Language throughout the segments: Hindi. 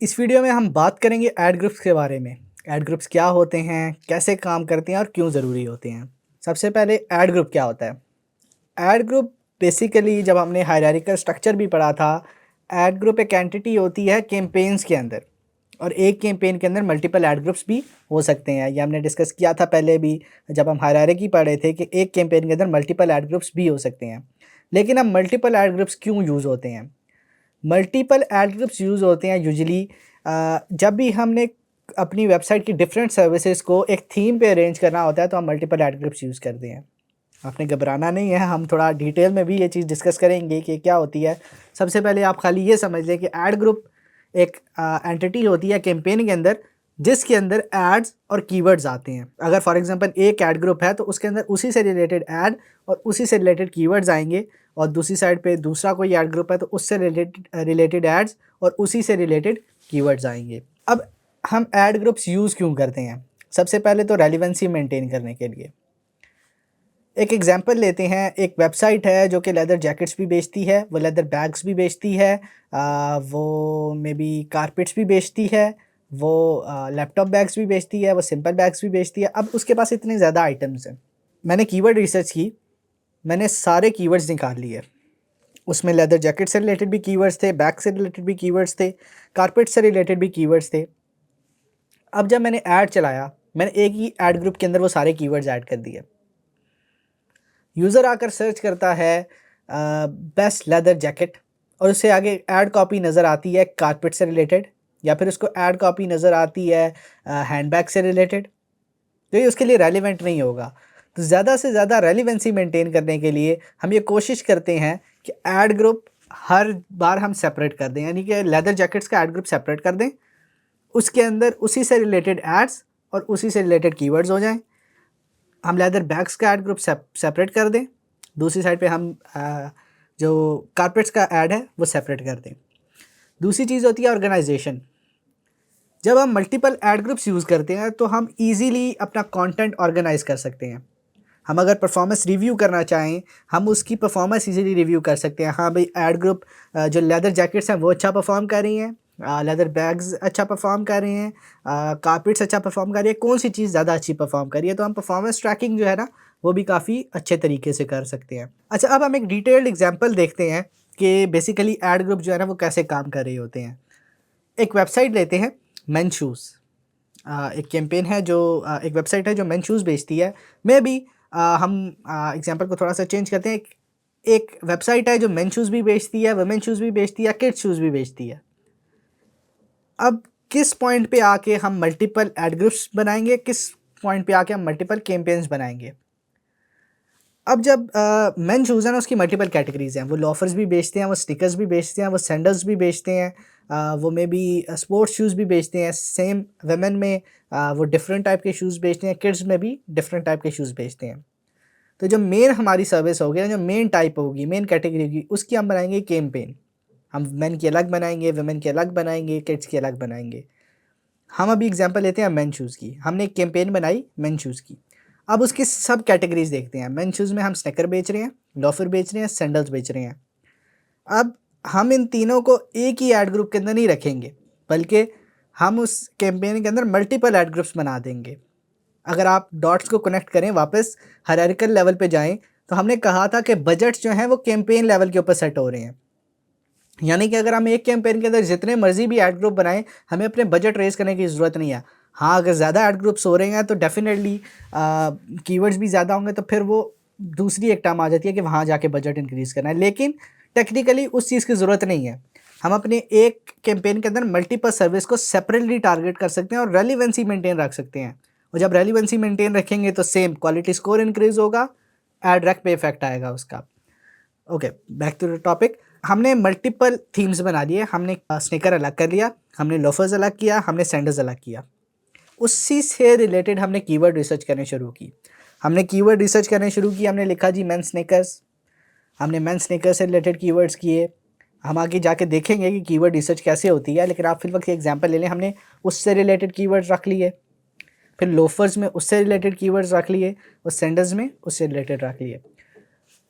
इस वीडियो में हम बात करेंगे ऐड ग्रुप्स के बारे में। ऐड ग्रुप्स क्या होते हैं, कैसे काम करते हैं और क्यों ज़रूरी होते हैं। सबसे पहले ऐड ग्रुप क्या होता है? ऐड ग्रुप बेसिकली जब हमने हायरार्किकल स्ट्रक्चर भी पढ़ा था, ऐड ग्रुप एक एंटिटी होती है कैंपेन्स के अंदर और एक कैंपेन के अंदर मल्टीपल ऐड ग्रुप्स भी हो सकते हैं। ये हमने डिस्कस किया था पहले भी जब हम हायरार्की पढ़े थे कि एक कैंपेन के अंदर मल्टीपल ऐड ग्रुप्स भी हो सकते हैं। लेकिन अब मल्टीपल ऐड ग्रुप्स क्यों यूज़ होते हैं? मल्टीपल ऐड ग्रुप्स यूज़ होते हैं यूजुअली जब भी हमने अपनी वेबसाइट की डिफरेंट सर्विसेज को एक थीम पे अरेंज करना होता है तो हम मल्टीपल ऐड ग्रुप्स यूज़ करते हैं। आपने घबराना नहीं है, हम थोड़ा डिटेल में भी ये चीज़ डिस्कस करेंगे कि क्या होती है। सबसे पहले आप खाली ये समझ लें कि ऐड ग्रुप एक एंटिटी होती है कैंपेन के अंदर जिसके अंदर एड्स और कीवर्ड्स आते हैं। अगर फॉर एग्जांपल एक ऐड ग्रुप है तो उसके अंदर उसी से रिलेटेड ऐड और उसी से रिलेटेड कीवर्ड्स आएंगे और दूसरी साइड पे दूसरा कोई ऐड ग्रुप है तो उससे रिलेटेड एड्स और उसी से रिलेटेड कीवर्ड्स आएंगे। अब हम ऐड ग्रुप्स यूज़ क्यों करते हैं? सबसे पहले तो रेलिवेंसी मेंटेन करने के लिए। एक एग्जांपल लेते हैं, एक वेबसाइट है जो कि लेदर जैकेट्स भी बेचती है, वो लेदर बैग्स भी बेचती है, वो मे बी कारपेट्स भी बेचती है, वो लैपटॉप बैग्स भी बेचती है, वो सिंपल बैग्स भी बेचती है। अब उसके पास इतने ज़्यादा आइटम्स हैं। मैंने कीवर्ड रिसर्च की, मैंने सारे कीवर्ड्स निकाल लिए। उसमें लेदर जैकेट से रिलेटेड भी कीवर्ड्स थे, बैग से रिलेटेड भी कीवर्ड्स थे, कारपेट से रिलेटेड भी कीवर्ड्स थे। अब जब मैंने ऐड चलाया, मैंने एक ही ऐड ग्रुप के अंदर वो सारे कीवर्ड्स ऐड कर दिए। यूज़र आकर सर्च करता है बेस्ट लेदर जैकेट और उससे आगे ऐड कॉपी नज़र आती है कारपेट से रिलेटेड, या फिर उसको ऐड कॉपी नज़र आती है हैंडबैग से रिलेटेड, तो ये उसके लिए रेलिवेंट नहीं होगा। तो ज़्यादा से ज़्यादा रेलिवेंसी मेंटेन करने के लिए हम ये कोशिश करते हैं कि ऐड ग्रुप हर बार हम सेपरेट कर दें, यानी कि लेदर जैकेट्स का ऐड ग्रुप सेपरेट कर दें, उसके अंदर उसी से रिलेटेड एड्स और उसी से रिलेटेड कीवर्ड्स हो जाएं। हम लेदर बैग्स का ऐड ग्रुप सेपरेट कर दें, दूसरी साइड पे हम जो कारपेट्स का ऐड है वो सेपरेट कर दें। दूसरी चीज़ होती है ऑर्गेनाइजेशन। जब हम मल्टीपल ऐड ग्रुप्स यूज़ करते हैं तो हम इजीली अपना कंटेंट ऑर्गेनाइज कर सकते हैं। हम अगर परफॉर्मेंस रिव्यू करना चाहें, हम उसकी परफॉर्मेंस इजीली रिव्यू कर सकते हैं। हाँ भाई, ऐड ग्रुप जो लेदर जैकेट्स हैं वो अच्छा परफॉर्म कर रही हैं, लेदर बैग्स अच्छा परफॉर्म कर रहे हैं, कारपेट्स अच्छा परफॉर्म कर रही है, कौन सी चीज़ ज़्यादा अच्छी परफॉर्म कर रही है। तो हम परफॉर्मेंस ट्रैकिंग जो है ना वो भी काफ़ी अच्छे तरीके से कर सकते हैं। अच्छा, अब हम एक डिटेल्ड एग्जांपल देखते हैं कि बेसिकली ऐड ग्रुप जो है ना वो कैसे काम कर रहे होते हैं। एक वेबसाइट लेते हैं, मेन शूज़। एक कैंपेन है जो एक वेबसाइट है जो मेन शूज़ बेचती है। मे बी हम एग्जांपल को थोड़ा सा चेंज करते हैं। एक वेबसाइट है जो मेन शूज़ भी बेचती है, वुमेन शूज़ भी बेचती है, किड्स शूज़ भी बेचती है। अब किस पॉइंट पे आके हम मल्टीपल ऐड ग्रुप्स बनाएंगे, किस पॉइंट पे आके हम मल्टीपल कैंपेन्स बनाएंगे? अब जब मेन शूज़ है ना उसकी मल्टीपल कैटेगरीज़ हैं। वो लोफर्स भी बेचते हैं, वो स्टिकर्स भी बेचते हैं, वो सैंडल्स भी बेचते हैं, वो मे बी स्पोर्ट्स शूज़ भी बेचते हैं। सेम वुमेन में वो डिफरेंट टाइप के शूज़ बेचते हैं, किड्स में भी डिफरेंट टाइप के शूज़ बेचते हैं। तो जो मेन हमारी सर्विस होगी ना, जो मेन टाइप होगी, मेन कैटेगरी होगी, उसकी हम बनाएंगे कैंपेन। हम मेन की अलग बनाएंगे, वुमेन की अलग बनाएंगे, किड्स की अलग बनाएंगे। हम अभी एग्जांपल लेते हैं मेन शूज़ की। हमने एक कैंपेन बनाई मेन शूज़ की। अब उसकी सब कैटेगरीज देखते हैं। मेन शूज़ में हम स्नीकर बेच रहे हैं, लोफर बेच रहे हैं, सैंडल्स बेच रहे हैं। अब हम इन तीनों को एक ही ऐड ग्रुप के अंदर नहीं रखेंगे, बल्कि हम उस कैंपेन के अंदर मल्टीपल ऐड ग्रुप्स बना देंगे। अगर आप डॉट्स को कनेक्ट करें, वापस हायरार्किकल लेवल पे जाएं, तो हमने कहा था कि बजट्स जो हैं वो कैंपेन लेवल के ऊपर सेट हो रहे हैं। यानी कि अगर हम एक कैंपेन के अंदर जितने मर्जी भी ऐड ग्रुप बनाएं, हमें अपने बजट रेज़ करने की ज़रूरत नहीं है। हाँ, अगर ज़्यादा ऐड ग्रुप्स हो रहे हैं तो डेफिनेटली कीवर्ड्स भी ज़्यादा होंगे, तो फिर वो दूसरी एक टर्म आ जाती है कि वहाँ जाके बजट इंक्रीज़ करना है। लेकिन टेक्निकली उस चीज़ की ज़रूरत नहीं है। हम अपने एक कैंपेन के अंदर मल्टीपल सर्विस को सेपरेटली टारगेट कर सकते हैं और रेलिवेंसी मेंटेन रख सकते हैं। और जब रेलिवेंसी मेंटेन रखेंगे तो सेम क्वालिटी स्कोर इंक्रीज़ होगा, ऐड रैंक पे इफेक्ट आएगा उसका। Okay, back to the topic. हमने मल्टीपल थीम्स बना लिए। हमने स्नीकर अलग कर लिया, हमने लोफर्स अलग किया, हमने सैंडल्स अलग किया। उसी से रिलेटेड हमने कीवर्ड रिसर्च करने शुरू की। हमने कीवर्ड रिसर्च करने शुरू की, हमने लिखा जी मेन स्नीकर्स। हमने मेन स्नीकर से रिलेटेड कीवर्ड्स किए। हम आगे जाके देखेंगे कि कीवर्ड रिसर्च कैसे होती है, लेकिन आप फिल वक्त एग्जांपल ले लें। हमने उससे रिलेटेड कीवर्ड्स रख लिए, फिर लोफर्स में उससे रिलेटेड कीवर्ड्स रख लिए और सैंडल्स में उससे रिलेटेड रख लिए।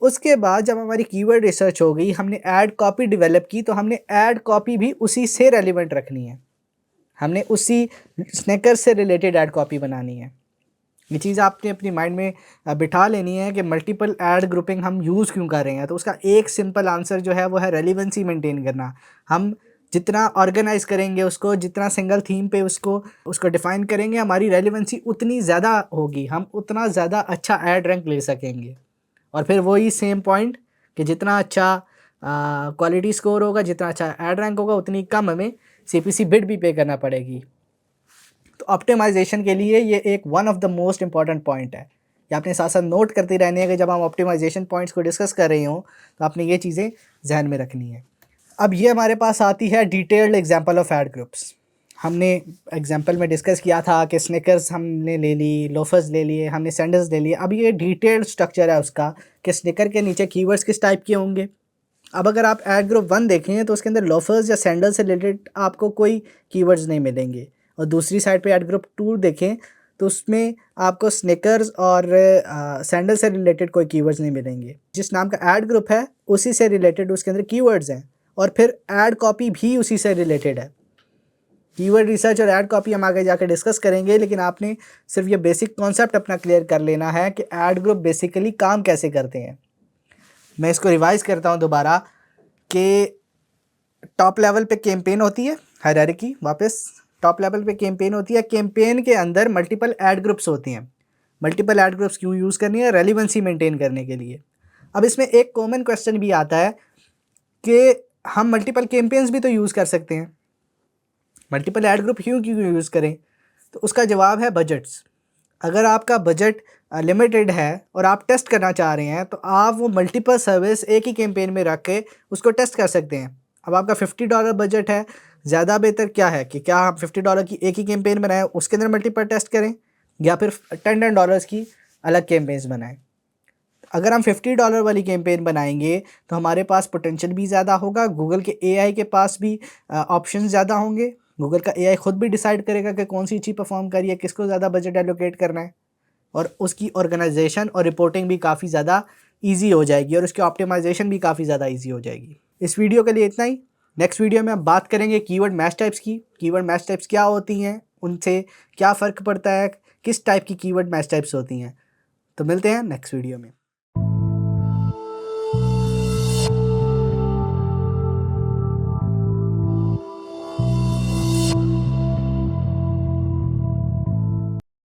उसके बाद जब हमारी कीवर्ड रिसर्च हो गई, हमने ऐड कॉपी डेवलप की, तो हमने ऐड कॉपी भी उसी से रेलिवेंट रखनी है। हमने उसी स्नैकर्स से रिलेटेड ऐड कॉपी बनानी है। ये चीज़ आपने अपनी माइंड में बिठा लेनी है कि मल्टीपल ऐड ग्रुपिंग हम यूज़ क्यों कर रहे हैं। तो उसका एक सिंपल आंसर जो है वो है रेलिवेंसी मेंटेन करना। हम जितना ऑर्गेनाइज़ करेंगे उसको, जितना सिंगल थीम पे उसको डिफ़ाइन करेंगे, हमारी रेलिवेंसी उतनी ज़्यादा होगी, हम उतना ज़्यादा अच्छा ऐड रैंक ले सकेंगे। और फिर वही सेम पॉइंट कि जितना अच्छा क्वालिटी स्कोर होगा, जितना अच्छा ऐड रैंक होगा, उतनी कम हमें CPC बिड भी पे करना पड़ेगी। तो ऑप्टिमाइजेशन के लिए ये एक one of the most important point है। ये आपने साथ साथ नोट करती रहनी है कि जब हम ऑप्टिमाइजेशन पॉइंट्स को डिस्कस कर रहे हों तो आपने ये चीज़ें जहन में रखनी है। अब ये हमारे पास आती है detailed example of add groups. हमने एग्जांपल में डिस्कस किया था कि स्निकर्स हमने ले ली, लोफर्स ले लिए, हमने सैंडल्स ले लिए। अब ये डिटेल्ड स्ट्रक्चर है उसका कि स्निकर के नीचे कीवर्ड्स किस टाइप के होंगे। अब अगर आप ऐड ग्रुप 1 देखें तो उसके अंदर लोफर्स या सैंडल से रिलेटेड आपको कोई कीवर्ड्स नहीं मिलेंगे, और दूसरी साइड पे ऐड ग्रुप 2 देखें तो उसमें आपको स्निकर्स और सैंडल से रिलेटेड कोई कीवर्ड्स नहीं मिलेंगे। जिस नाम का ऐड ग्रुप है उसी से रिलेटेड उसके अंदर कीवर्ड्स हैं, और फिर ऐड कॉपी भी उसी से रिलेटेड है। कीवर्ड रिसर्च और ऐड कॉपी हम आगे जाकर डिस्कस करेंगे, लेकिन आपने सिर्फ ये बेसिक कॉन्सेप्ट अपना क्लियर कर लेना है कि ऐड ग्रुप बेसिकली काम कैसे करते हैं। मैं इसको रिवाइज करता हूँ दोबारा कि टॉप लेवल पे कैंपेन होती है, हायरार्की, वापस टॉप लेवल पे कैंपेन होती है। कैंपेन के अंदर मल्टीपल ऐड ग्रुप्स होती हैं। मल्टीपल ऐड ग्रुप्स क्यों यूज़ करनी है? रेलिवेंसी मेंटेन करने के लिए। अब इसमें एक कॉमन क्वेश्चन भी आता है कि हम मल्टीपल कैंपेन्स भी तो यूज़ कर सकते हैं, मल्टीपल ऐड ग्रुप क्यों यूज़ करें? तो उसका जवाब है बजट्स। अगर आपका बजट लिमिटेड है और आप टेस्ट करना चाह रहे हैं तो आप वो मल्टीपल सर्विस एक ही कैंपेन में रख के उसको टेस्ट कर सकते हैं। अब आपका $50 बजट है, ज़्यादा बेहतर क्या है कि क्या आप $50 की एक ही कैंपेन बनाएं, उसके अंदर मल्टीपल टेस्ट करें, या फिर $10 की अलग कैंपेन्स बनाएं। अगर हम $50 वाली कैंपेन बनाएंगे तो हमारे पास पोटेंशियल भी ज़्यादा होगा, गूगल के AI के पास भी ऑप्शन ज़्यादा होंगे। गूगल का AI खुद भी डिसाइड करेगा कि कौन सी अच्छी परफॉर्म करी है, किसको ज़्यादा बजट एलोकेट करना है, और उसकी ऑर्गेनाइजेशन और रिपोर्टिंग भी काफ़ी ज़्यादा ईजी हो जाएगी, और उसकी ऑप्टिमाइजेशन भी काफ़ी ज़्यादा ईजी हो जाएगी। इस वीडियो के लिए इतना ही। नेक्स्ट वीडियो में हम बात करेंगे कीवर्ड मैच टाइप्स की। कीवर्ड मैच टाइप्स क्या होती हैं, उनसे क्या फ़र्क पड़ता है, किस टाइप की कीवर्ड मैच टाइप्स होती हैं। तो मिलते हैं नेक्स्ट वीडियो में।